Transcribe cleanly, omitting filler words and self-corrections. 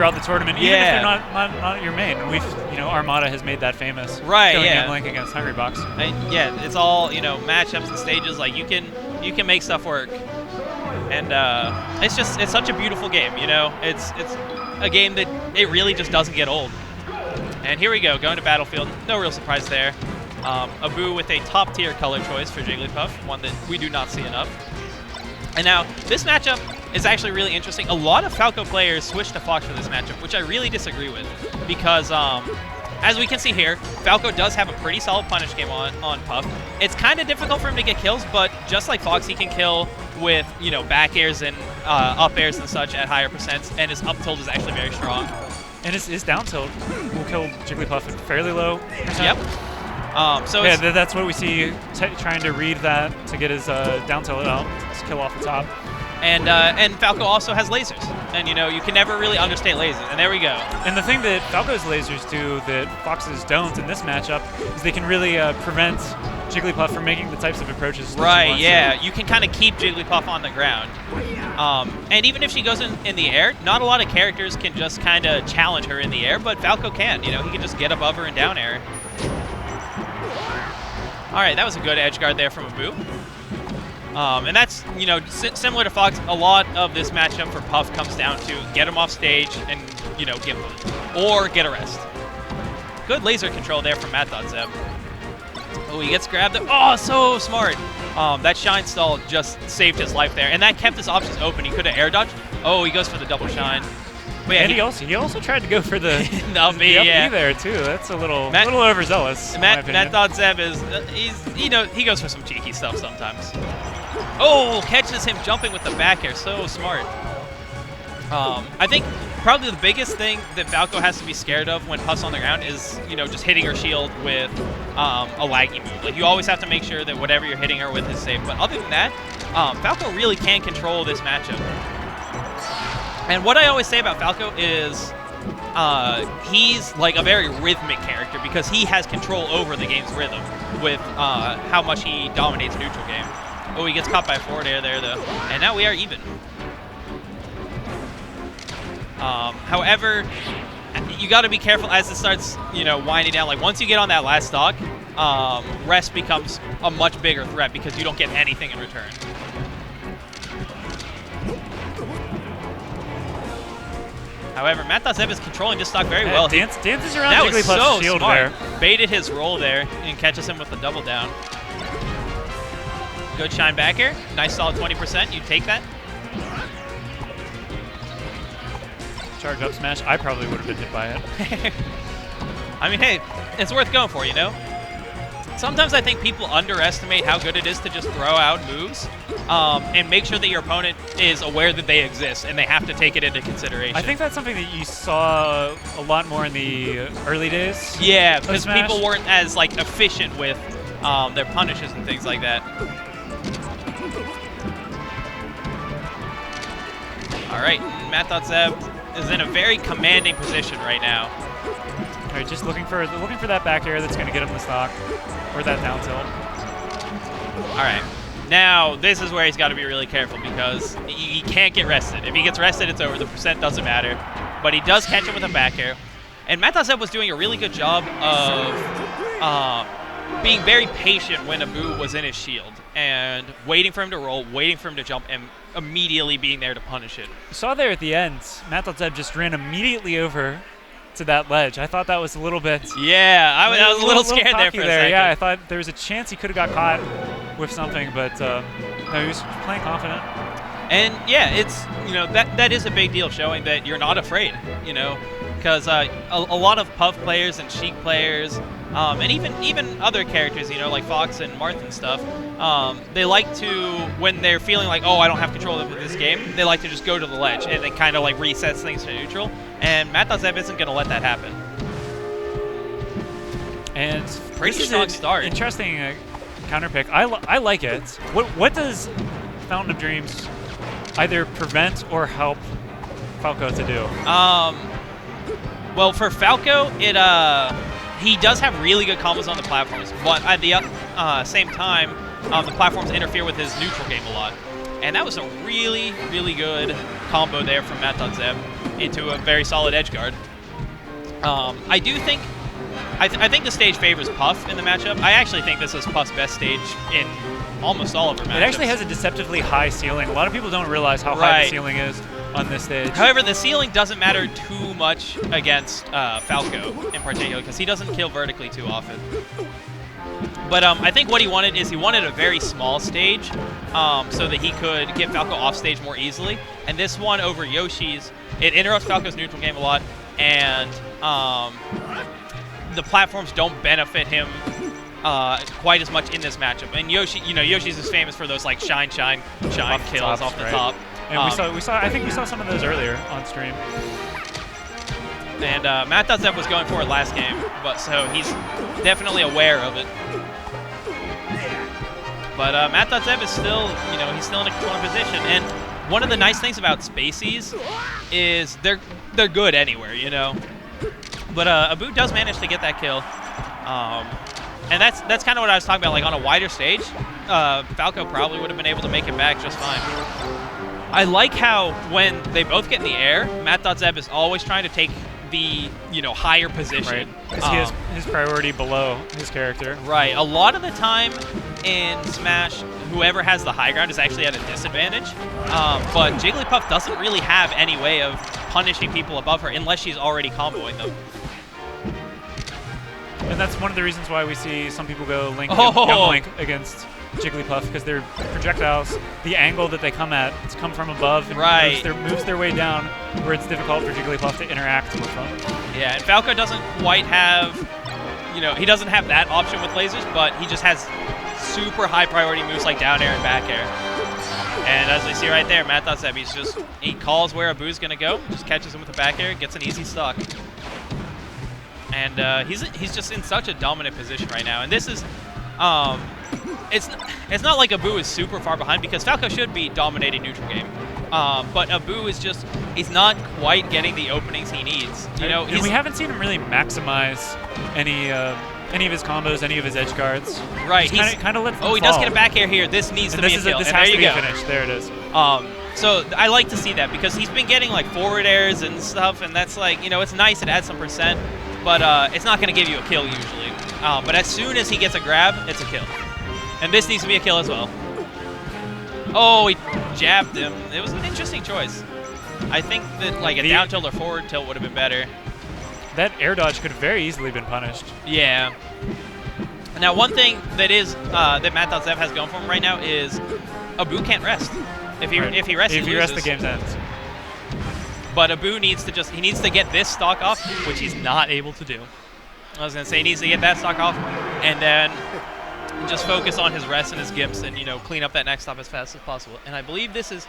throughout the tournament, even if they're not your main. We've, Armada has made that famous. Right, going in Link against Hungrybox. Yeah, it's all, matchups and stages. Like, you can make stuff work. And it's such a beautiful game, It's a game that it really just doesn't get old. And here we go, going to Battlefield. No real surprise there. Abu with a top-tier color choice for Jigglypuff, one that we do not see enough. And now, this matchup is actually really interesting. A lot of Falco players switched to Fox for this matchup, which I really disagree with. Because, as we can see here, Falco does have a pretty solid punish game on Puff. It's kind of difficult for him to get kills, but just like Fox, he can kill with, back airs and up airs and such at higher percents, and his up tilt is actually very strong. And his down tilt will kill Jigglypuff at fairly low percent. Yep. So yeah, that's what we see, trying to read that to get his down tilt out, his kill off the top. And Falco also has lasers, and you can never really understate lasers. And there we go. And the thing that Falco's lasers do that Fox's don't in this matchup is they can really prevent Jigglypuff from making the types of approaches. Right. Yeah. You can kind of keep Jigglypuff on the ground. And even if she goes in the air, not a lot of characters can just kind of challenge her in the air, but Falco can. He can just get above her in down air. All right, that was a good edge guard there from Abu. And that's, similar to Fox, a lot of this matchup for Puff comes down to get him off stage and, give him, or get a rest. Good laser control there from Matt.Zeb. Oh, he gets grabbed. Oh, so smart. That shine stall just saved his life there, and that kept his options open. He could have air dodged. Oh, he goes for the double shine. But yeah, and he also tried to go for the up B there too. That's a little overzealous. Matt.Zeb is he goes for some cheeky stuff sometimes. Oh, catches him jumping with the back air. So smart. I think probably the biggest thing that Falco has to be scared of when Puff's on the ground is, just hitting her shield with a laggy move. Like, you always have to make sure that whatever you're hitting her with is safe. But other than that, Falco really can control this matchup. And what I always say about Falco is he's like a very rhythmic character because he has control over the game's rhythm with how much he dominates neutral game. Oh, he gets caught by a forward air there, though. And now we are even. However, you got to be careful as it starts, winding down. Like, once you get on that last stock, rest becomes a much bigger threat because you don't get anything in return. However, Matt.Zeb is controlling this stock very well. Dances around Jigglypuff's shield there. Baited his roll there and catches him with the double down. Good shine back here. Nice solid 20%. You take that. Charge up smash. I probably would have been hit by it. I mean, hey, it's worth going for, Sometimes I think people underestimate how good it is to just throw out moves and make sure that your opponent is aware that they exist and they have to take it into consideration. I think that's something that you saw a lot more in the early days. Yeah, because people weren't as efficient with their punishes and things like that. All right, Matt.Zeb is in a very commanding position right now. All right, just looking for that back air that's going to get him the stock, or that down tilt. All right, now this is where he's got to be really careful because he can't get rested. If he gets rested, it's over. The percent doesn't matter. But he does catch him with a back air. And Matt.Zeb was doing a really good job of being very patient when Abu was in his shield and waiting for him to roll, waiting for him to jump, and immediately being there to punish it. You saw there at the end, Matt.Zeb just ran immediately over to that ledge. I thought that was a little bit... Yeah, I was a little scared there for a second. Yeah, I thought there was a chance he could have got caught with something, but no, he was playing confident. And yeah, it's, that is a big deal, showing that you're not afraid, because a lot of Puff players and Sheik players, and even other characters, like Fox and Marth and stuff, they like to, when they're feeling like, oh, I don't have control of this game, they like to just go to the ledge, and it kind of resets things to neutral. And Matt.Zeb isn't going to let that happen. And pretty strong start. Interesting counter pick. I like it. What does Fountain of Dreams either prevent or help Falco to do? Well, for Falco, he does have really good combos on the platforms, but at the same time, the platforms interfere with his neutral game a lot. And that was a really, really good combo there from Matt.Zeb into a very solid edge guard. I do think, I think the stage favors Puff in the matchup. I actually think this is Puff's best stage in almost all of her matchups. It actually has a deceptively high ceiling. A lot of people don't realize how high the ceiling is on this stage. However, the ceiling doesn't matter too much against Falco in particular, because he doesn't kill vertically too often. But I think what he wanted is he wanted a very small stage so that he could get Falco off stage more easily. And this one over Yoshi's, it interrupts Falco's neutral game a lot, and the platforms don't benefit him quite as much in this matchup. And Yoshi, Yoshi's is famous for those like shine kills off the top. And we saw. I think we saw some of those earlier on stream. And Matt.Zeb was going for it last game, but so he's definitely aware of it. But Matt.Zeb is still, he's still in a controlling position. And one of the nice things about Spaceys is they're good anywhere, But Abu does manage to get that kill. And that's kind of what I was talking about. Like on a wider stage, Falco probably would have been able to make it back just fine. I like how when they both get in the air, Matt.Zeb is always trying to take the higher position. Right. 'Cause he has his priority below his character. Right. A lot of the time in Smash, whoever has the high ground is actually at a disadvantage. But Jigglypuff doesn't really have any way of punishing people above her unless she's already comboing them. And that's one of the reasons why we see some people go Young Link against Jigglypuff, because their projectiles, the angle that they come at, it's come from above and moves their way down, where it's difficult for Jigglypuff to interact with them. Yeah, and Falco doesn't quite have, he doesn't have that option with lasers, but he just has super high priority moves like down air and back air. And as we see right there, Matt.Zeb, he calls where Abu's gonna go, just catches him with the back air, gets an easy stock. And he's just in such a dominant position right now. And this is, it's not like Abu is super far behind, because Falco should be dominating neutral game. But Abu is just, he's not quite getting the openings he needs. And we haven't seen him really maximize any of his combos, any of his edge guards. Right. He's kind of let them fall. He does get a back air here. This needs to be a kill. This has to be a finish. There it is. So I like to see that, because he's been getting like forward airs and stuff, and that's like, it's nice, it adds some percent, but it's not going to give you a kill usually. But as soon as he gets a grab, it's a kill. And this needs to be a kill as well. Oh, he jabbed him. It was an interesting choice. I think that like a down tilt or forward tilt would have been better. That air dodge could have very easily been punished. Yeah. Now, one thing that is that Matt.Zeb has going for him right now is Abu can't rest. If he rests, he loses. The game ends. But Abu needs to get this stock off, which he's not able to do. I was gonna say he needs to get that stock off, and then just focus on his rest and his gimps, and clean up that next stop as fast as possible. And I believe this is